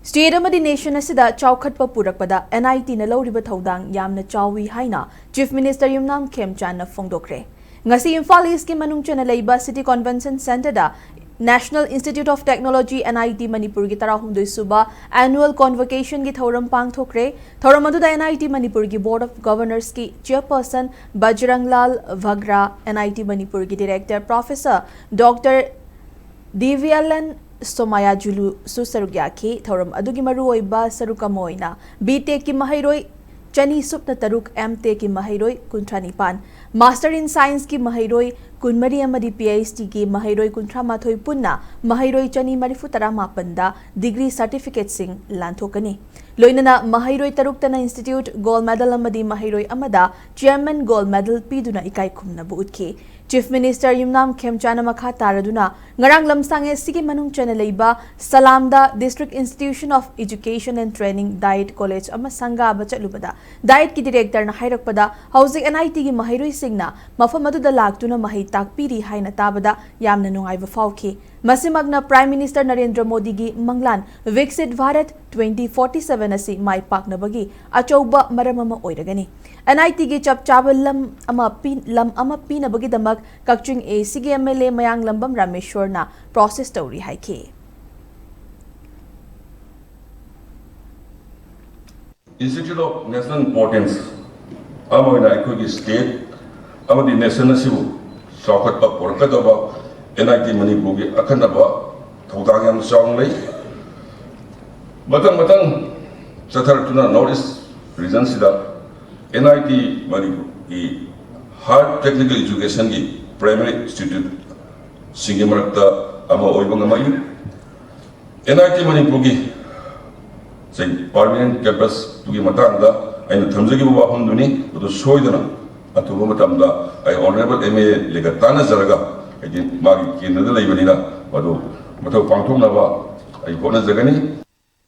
State amadi nation asida chawkhatpa purakpada NIT na lawriba thodang yamna chawi haina Chief Minister Yumnam Khemchan na Pangthokkhre. Ngasi Imphal East ki manungcha na laiba City Convention Center da National Institute of Technology NIT Manipur ki tarahumdoi Suba Annual Convocation ki thoram Pangthokkhre. Thoram adu da NIT Manipur ki Board of Governors ki Chairperson Bajranglal Vagra, NIT Manipur ki Director Professor Dr. Divyalan Somaya Julu Susarugaki, Thoram Adugi Maruoiba Sarukamoina, BTEC ki Mahairoi Chani Supna Taruk MTEC ki Mahairoi Kuntranipan, Master in Science ki Mahairoi Kunmari Amadi PhD ki Mahairoi Kuntramathoi Punna, Mahairoi Chani Marifutara Mapanda, Degree Certificate Sing Lantokani. Loinana Mahairoi Taruktana Institute Gold Medal Amadi Mahairoi Amada, Chairman Gold Medal Piduna Ikai Kumna Buutki. Chief Minister Yumnam Khemchan makha taraduna ngarang lamsange sigi manungcha na leiba Salamda District Institution of Education and Training Diet College ama sanga ba chatlubada diet ki director na hairakpada housing NIT gi mahairoi singna mafam aduda lagtuna mahi takpiri haina tabada yamna nungaiba fauki masimagna Prime Minister Narendra Modi gi manglan Viksit Bharat 2047 asi mai pakna bagi achauba maramama oiragani NIT gi chapchaba lam ama pina bagi damak Kakching A Sige MLA Mayang Lambam Rameshwar na process story haiki. Institute of National Importance Amana Ikugi State Amadi National Sibu Sokat Pa Porkadaba NIT Manipugi Akanaba Todangam Songley Batang Satartuna Notice Reason Sida NIT Manipugi Hard Technical Education ki Primary Institute Singimarakta ama oibangamayu NIT Manipur ki say permanent campus tugi matangda aina thamjagi ba hamduni to soidana atuba matamda ai honorable MA legatana zaraga ai magi kendra laibanina adu matau pangthokna ba ai hona jagani